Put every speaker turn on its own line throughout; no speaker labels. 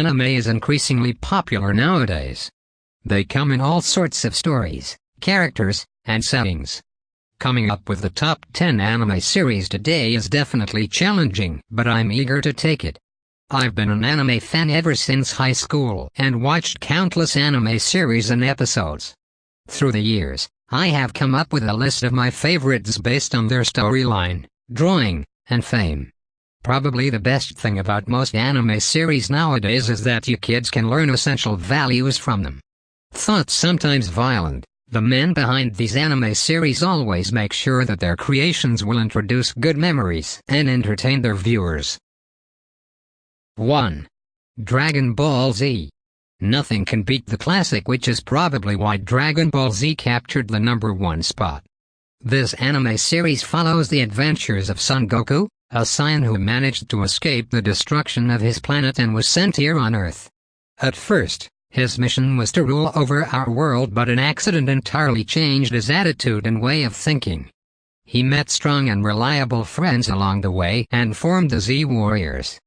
anime is increasingly popular nowadays. They come in all sorts of stories, characters, and settings. Coming up with the top 10 anime series today is definitely challenging, but I'm eager to take it. I've been an anime fan ever since high school and watched countless anime series and episodes. Through the years, I have come up with a list of my favorites based on their storyline, drawing, and fame. Probably the best thing about most anime series nowadays is that you kids can learn essential values from them. Though sometimes violent, the men behind these anime series always make sure that their creations will introduce good memories and entertain their viewers. 1. Dragon Ball Z. Nothing can beat the classic, which is probably why Dragon Ball Z captured the #1 spot. This anime series follows the adventures of Son Goku, a Saiyan who managed to escape the destruction of his planet and was sent here on Earth. At first, his mission was to rule over our world, but an accident entirely changed his attitude and way of thinking. He met strong and reliable friends along the way and formed the Z Warriors.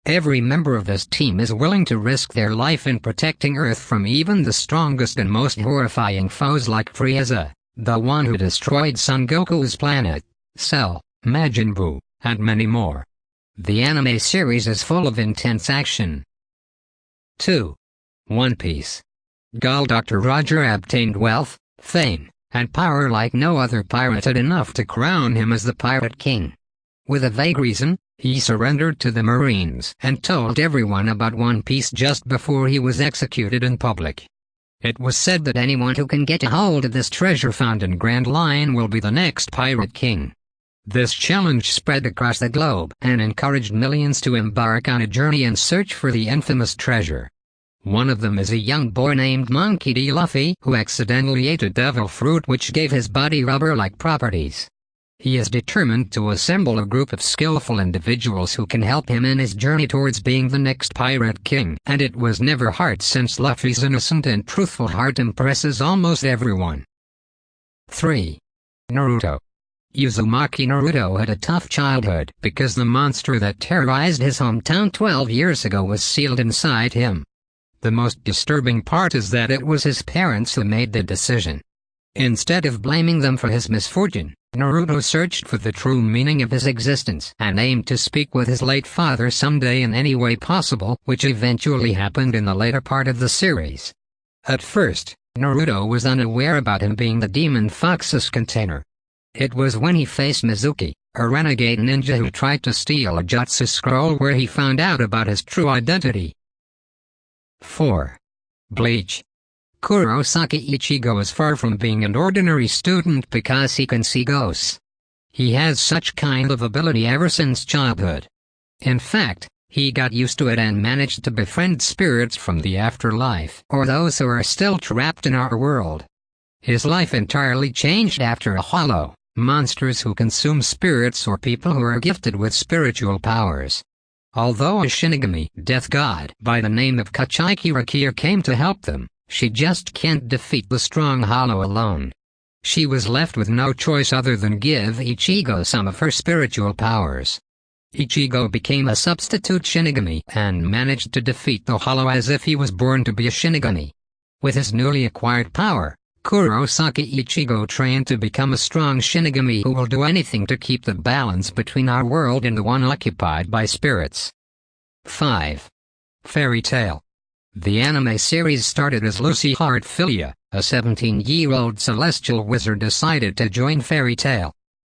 Every member of this team is willing to risk their life in protecting Earth from even the strongest and most horrifying foes like Frieza, the one who destroyed Son Goku's planet, Cell, Majin Buu, and many more. The anime series is full of intense action. 2. One Piece. Gall Dr. Roger obtained wealth, fame, and power like no other pirate had enough to crown him as the Pirate King. With a vague reason, he surrendered to the Marines and told everyone about One Piece just before he was executed in public. It was said that anyone who can get a hold of this treasure found in Grand Line will be the next Pirate King. This challenge spread across the globe and encouraged millions to embark on a journey and search for the infamous treasure. One of them is a young boy named Monkey D. Luffy who accidentally ate a devil fruit which gave his body rubber-like properties. He is determined to assemble a group of skillful individuals who can help him in his journey towards being the next Pirate King, and it was never hard since Luffy's innocent and truthful heart impresses almost everyone. 3. Naruto. Uzumaki Naruto had a tough childhood because the monster that terrorized his hometown 12 years ago was sealed inside him. The most disturbing part is that it was his parents who made the decision. Instead of blaming them for his misfortune, Naruto searched for the true meaning of his existence and aimed to speak with his late father someday in any way possible, which eventually happened in the later part of the series. At first, Naruto was unaware about him being the Demon Fox's container. It was when he faced Mizuki, a renegade ninja who tried to steal a jutsu scroll, where he found out about his true identity. 4. Bleach. Kurosaki Ichigo is far from being an ordinary student because he can see ghosts. He has such kind of ability ever since childhood. In fact, he got used to it and managed to befriend spirits from the afterlife, or those who are still trapped in our world. His life entirely changed after a hollow, monsters who consume spirits or people who are gifted with spiritual powers. Although a Shinigami death god by the name of Kachiki Rakia came to help them, she just can't defeat the strong hollow alone. She was left with no choice other than give Ichigo some of her spiritual powers. Ichigo became a substitute Shinigami and managed to defeat the hollow as if he was born to be a Shinigami. With his newly acquired power, Kurosaki Ichigo trained to become a strong Shinigami who will do anything to keep the balance between our world and the one occupied by spirits. 5. Fairy Tail. The anime series started as Lucy Heartfilia, a 17-year-old celestial wizard decided to join Fairy Tail.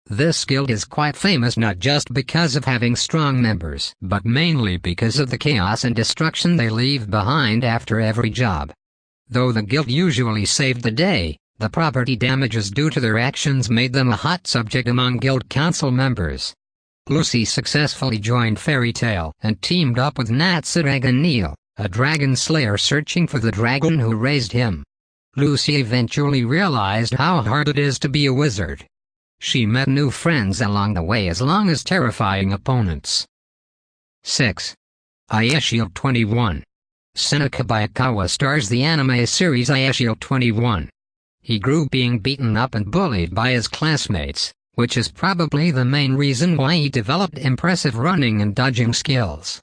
This guild is quite famous not just because of having strong members, but mainly because of the chaos and destruction they leave behind after every job. Though the guild usually saved the day, the property damages due to their actions made them a hot subject among guild council members. Lucy successfully joined Fairy Tail and teamed up with Natsudragon Neil, a dragon slayer searching for the dragon who raised him. Lucy eventually realized how hard it is to be a wizard. She met new friends along the way as long as terrifying opponents. 6. Ayashio 21. Seneca Bayakawa stars the anime series Ayashio 21. He grew being beaten up and bullied by his classmates, which is probably the main reason why he developed impressive running and dodging skills.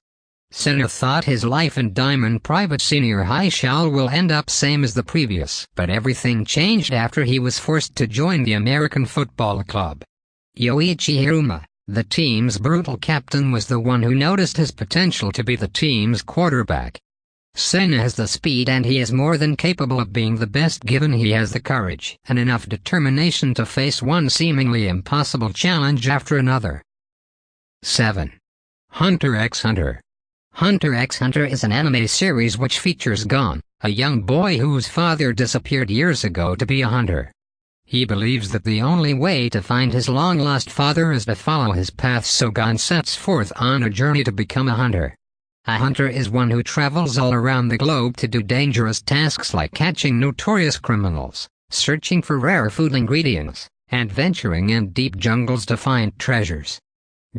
SenR thought his life in Diamond Private Senior High School will end up same as the previous, but everything changed after he was forced to join the American football club. Yoichi Hiruma, the team's brutal captain, was the one who noticed his potential to be the team's quarterback. Sen has the speed and he is more than capable of being the best given he has the courage and enough determination to face one seemingly impossible challenge after another. 7. Hunter x Hunter. Hunter x Hunter is an anime series which features Gon, a young boy whose father disappeared years ago to be a hunter. He believes that the only way to find his long-lost father is to follow his path, so Gon sets forth on a journey to become a hunter. A hunter is one who travels all around the globe to do dangerous tasks like catching notorious criminals, searching for rare food ingredients, and venturing in deep jungles to find treasures.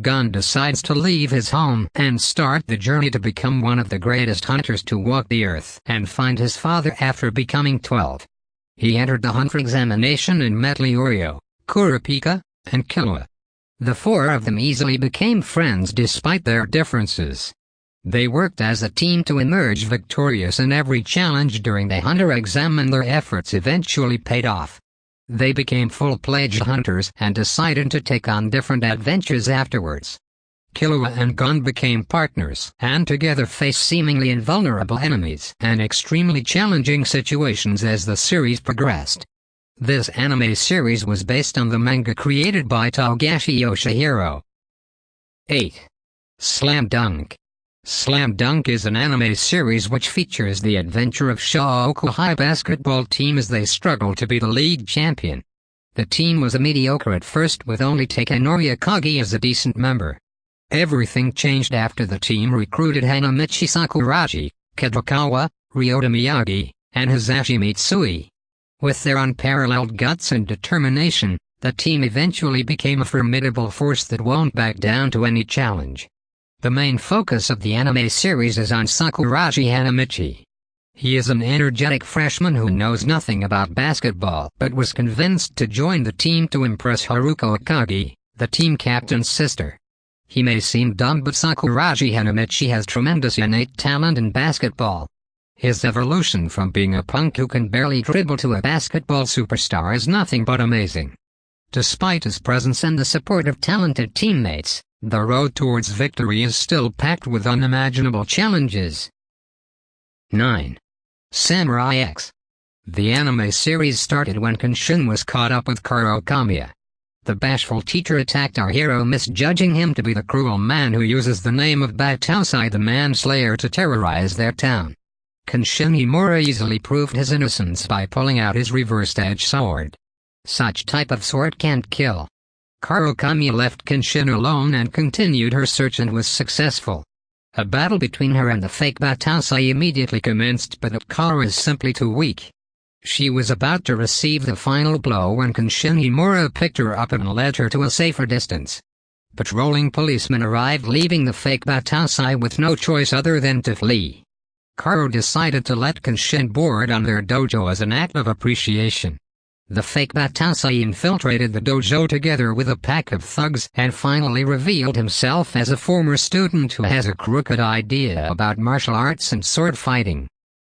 Gon decides to leave his home and start the journey to become one of the greatest hunters to walk the earth and find his father after becoming 12. He entered the hunter examination and met Leorio, Kurapika, and Killua. The four of them easily became friends despite their differences. They worked as a team to emerge victorious in every challenge during the hunter exam, and their efforts eventually paid off. They became full-fledged hunters and decided to take on different adventures afterwards. Killua and Gon became partners and together faced seemingly invulnerable enemies and extremely challenging situations as the series progressed. This anime series was based on the manga created by Togashi Yoshihiro. 8. Slam Dunk. Slam Dunk is an anime series which features the adventure of Shohoku High basketball team as they struggle to be the league champion. The team was mediocre at first, with only Takanori Akagi as a decent member. Everything changed after the team recruited Hanamichi Sakuragi, Kadokawa, Ryota Miyagi, and Hisashi Mitsui. With their unparalleled guts and determination, the team eventually became a formidable force that won't back down to any challenge. The main focus of the anime series is on Sakuragi Hanamichi. He is an energetic freshman who knows nothing about basketball but was convinced to join the team to impress Haruko Akagi, the team captain's sister. He may seem dumb, but Sakuragi Hanamichi has tremendous innate talent in basketball. His evolution from being a punk who can barely dribble to a basketball superstar is nothing but amazing. Despite his presence and the support of talented teammates, the road towards victory is still packed with unimaginable challenges. 9. Samurai X. The anime series started when Kenshin was caught up with Karo Kamiya. The bashful teacher attacked our hero, misjudging him to be the cruel man who uses the name of Batausai the Manslayer to terrorize their town. Kenshin Himura easily proved his innocence by pulling out his reversed-edge sword. Such type of sword can't kill. Karo Kamiya left Kenshin alone and continued her search and was successful. A battle between her and the fake Batausai immediately commenced, but Karo is simply too weak. She was about to receive the final blow when Kenshin Himura picked her up and led her to a safer distance. Patrolling policemen arrived, leaving the fake Batausai with no choice other than to flee. Karo decided to let Kenshin board on their dojo as an act of appreciation. The fake Batausai infiltrated the dojo together with a pack of thugs and finally revealed himself as a former student who has a crooked idea about martial arts and sword fighting.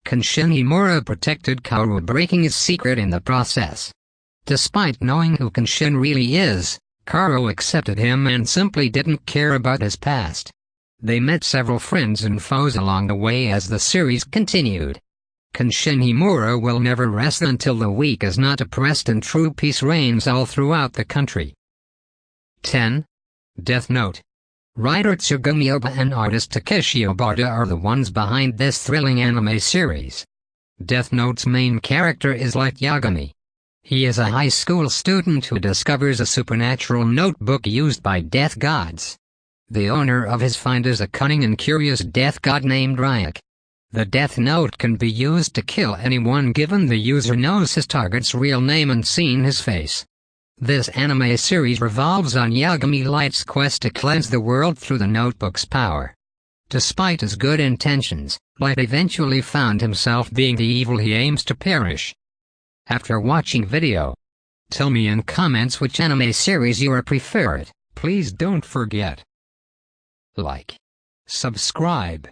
Kenshin Himura protected Karo, breaking his secret in the process. Despite knowing who Kenshin really is, Karo accepted him and simply didn't care about his past. They met several friends and foes along the way as the series continued. Kenshin Himura will never rest until the weak is not oppressed and true peace reigns all throughout the country. 10. Death Note. Writer Tsugumi Oba and artist Takeshi Obata are the ones behind this thrilling anime series. Death Note's main character is Light Yagami. He is a high school student who discovers a supernatural notebook used by death gods. The owner of his find is a cunning and curious death god named Ryuk. The Death Note can be used to kill anyone given the user knows his target's real name and seen his face. This anime series revolves on Yagami Light's quest to cleanse the world through the notebook's power. Despite his good intentions, Light eventually found himself being the evil he aims to perish. After watching video, tell me in comments which anime series you are preferred. Please don't forget like, Subscribe.